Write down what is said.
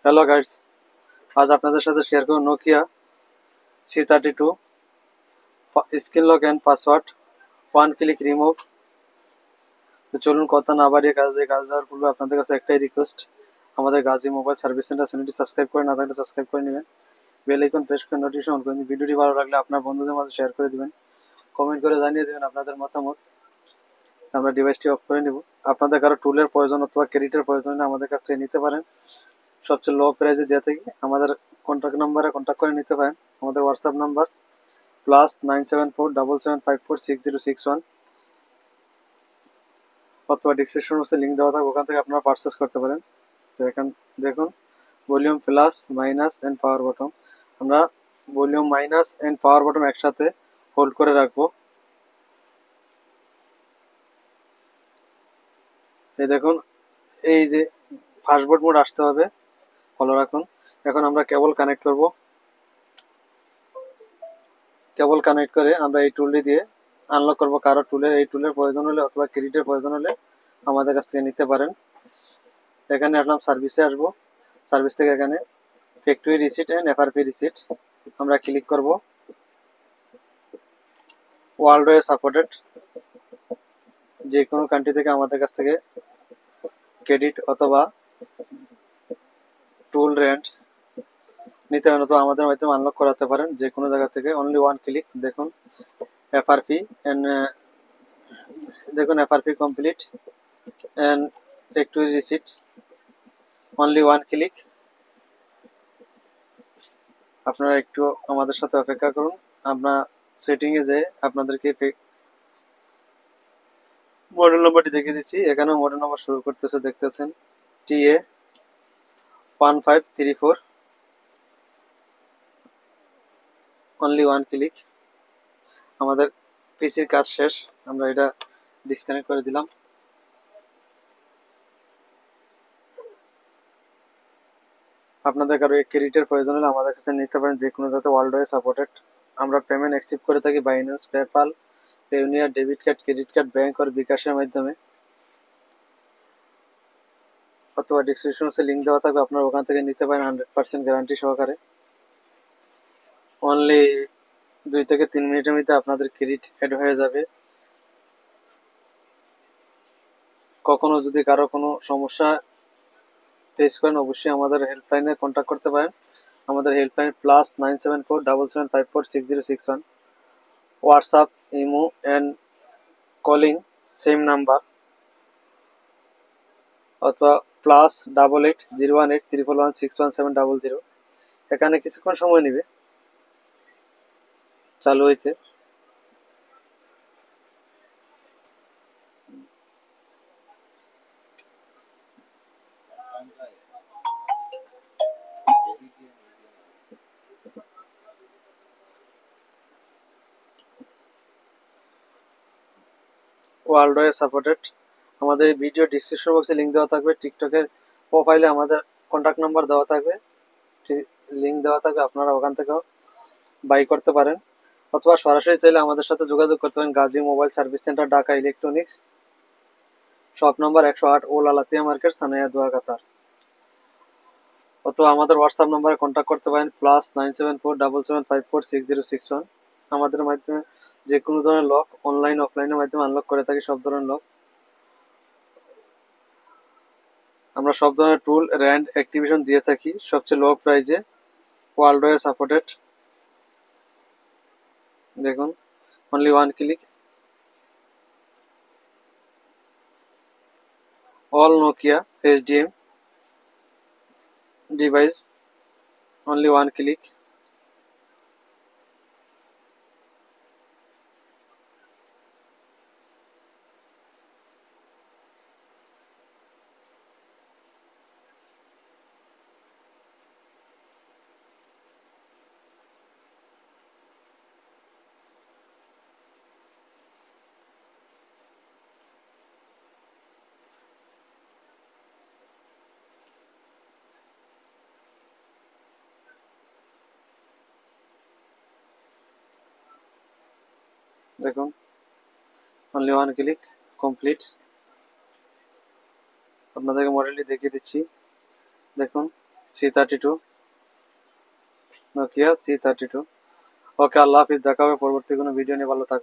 Hello guides, আজ আপনাদের সাথে শেয়ার করব Nokia C32 screen lock and password one click remove. তো চলুন কথা না বাড়িয়ে কাজ যাওয়ার পূর্বে আপনাদের কাছে একটাই রিকোয়েস্ট, আমাদের গাজী মোবাইল সার্ভিস সেন্টার চ্যানেলটি সাবস্ক্রাইব করে না থাকলে সাবস্ক্রাইব করে নেবেন, বেল আইকন প্রেস করে নোটিফিকেশন অন করে দিন। ভিডিওটি ভালো লাগলে আপনার বন্ধুদের মাঝে শেয়ার করে দিবেন, কমেন্ট করে জানিয়ে দেবেন আপনাদের মতামত। আমরা ডিভাইসটি অফ করে নেব। আপনাদের কারো টুলের প্রয়োজন অথবা ক্রেডিটের প্রয়োজন হলে আমাদের কাছ থেকে নিতে পারেন, সবচেয়ে লো প্রাইসে দিয়ে থাকি। আমাদের কন্ট্যাক্ট নাম্বারে কন্ট্যাক্ট করে নিতে পারেন। আমাদের হোয়াটসঅ্যাপ নাম্বার +97477546061 অথবা ডিসক্রিপশন বক্সে লিঙ্ক দেওয়া থাকবে, ওখান থেকে আপনারা পারচেস করতে পারেন। তো এখান দেখুন volume plus minus and power button. আমরা volume minus and power button একসাথে হোল্ড করে রাখবো। এই দেখুন, এই যে ফাস্টবোর্ড মোড আসতে হবে, ফলো রাখুন। এখন আমরা কেবল কানেক্ট করব। কেবল কানেক্ট করে আমরা এই টুলটি দিয়ে আনলক করব। কারো এই টুলের প্রয়োজন হলে অথবা ক্রেডিটের প্রয়োজন হলে আমাদের কাছ থেকে নিতে পারেন। এখানে আসলাম, সার্ভিসে আসবো। সার্ভিস থেকে এখানে factory receipt and FRP receipt আমরা ক্লিক করব। ওয়ার্ল্ড ওয়াইড সাপোর্টেড, যে কোনো কান্ট্রি থেকে আমাদের কাছ থেকে ক্রেডিট অথবা টুল রেন্ট নিতে পারেন, অথবা আমাদের মাধ্যমে আনলক করাতে পারেন যে কোনো জায়গা থেকে। Only one click. দেখুন এফআরপি এন্ড দেখুন FRP complete and factory receipt, only one click. আপনারা একটু আমাদের সাথে অপেক্ষা করুন। আমরা সেটিং এ যে আপনাদেরকে মডেল নাম্বারটি দেখিয়ে দিচ্ছি। এখানেও মডেল নাম্বার শুরু করতেছে, দেখতেছেন TA1534, অনলি ওয়ান ক্লিক। আমাদের পিসির কাজ শেষ, আমরা এটা ডিসকানেক্ট করে দিলাম। আপনাদের কারো ক্রেডিটের প্রয়োজন হলে আমাদের কাছে নিতে পারেন, যে কোনো জায়গাতে ওয়ার্ল্ড ওয়াইড সাপোর্টেড। আমরা পেমেন্ট অ্যাকসেপ্ট করে থাকি Binance, PayPal, Payoneer, debit card, credit card, bank আর বিকাশের মাধ্যমে, অথবা ডিসক্রিপশন বক্সে লিঙ্ক দেওয়া থাকবে, আপনারা ওখান থেকে নিতে পারেন 100% গ্যারান্টি সহকারে। অনলি 2 থেকে 3 মিনিটের মধ্যে আপনাদের ক্রেডিট অ্যাড হয়ে যাবে। কখনো যদি কারো কোনো সমস্যা ফেস করেন, অবশ্যই আমাদের হেল্পলাইনে কন্ট্যাক্ট করতে পারেন। আমাদের helpline +97477546061। WhatsApp, imo and calling same number, অথবা +880183116170। এখানে কিছুক্ষণ সময় নেবে চালু হইতে। World wide supported. আমাদের ভিডিও ডিসক্রিপশন বক্সে লিঙ্ক দেওয়া থাকবে। টিকটকের প্রোফাইলে আমাদের কন্ট্যাক্ট নাম্বার দেওয়া থাকবে, লিঙ্ক দেওয়া থাকবে, আপনারা ওখান থেকেও বাই করতে পারেন, অথবা সরাসরি চাইলে আমাদের সাথে যোগাযোগ করতে পারেন। Gazi mobile service centre, Dhaka electronics, shop number 108, ওল আলাতিয়া মার্কেট, সানাইয়া দোয়া, কাতার। অথবা আমাদের হোয়াটসঅ্যাপ নাম্বারে কন্ট্যাক্ট করতে পারেন +97477546061। আমাদের মাধ্যমে যে কোনো ধরনের লক অনলাইন অফলাইনের মাধ্যমে আনলক করে থাকি, সব ধরনের লক। আমরা সব ধরনের টুল র্যান্ড অ্যাক্টিভেশন দিয়ে থাকি সবচেয়ে লো প্রাইজে, ওয়ার্ল্ড ওয়াইড সাপোর্টেড। দেখুন only one click. All Nokia HDM device, only one click. দেখুন অনলি ওয়ান ক্লিক কমপ্লিট। আপনাদেরকে মডেলটি দেখিয়ে দিচ্ছি। দেখুন C32, নোকিয়া C32। ওকে, আল্লাহ হাফিজ, দেখা হবে পরবর্তী কোনো ভিডিও নিয়ে, ভালো থাকবেন।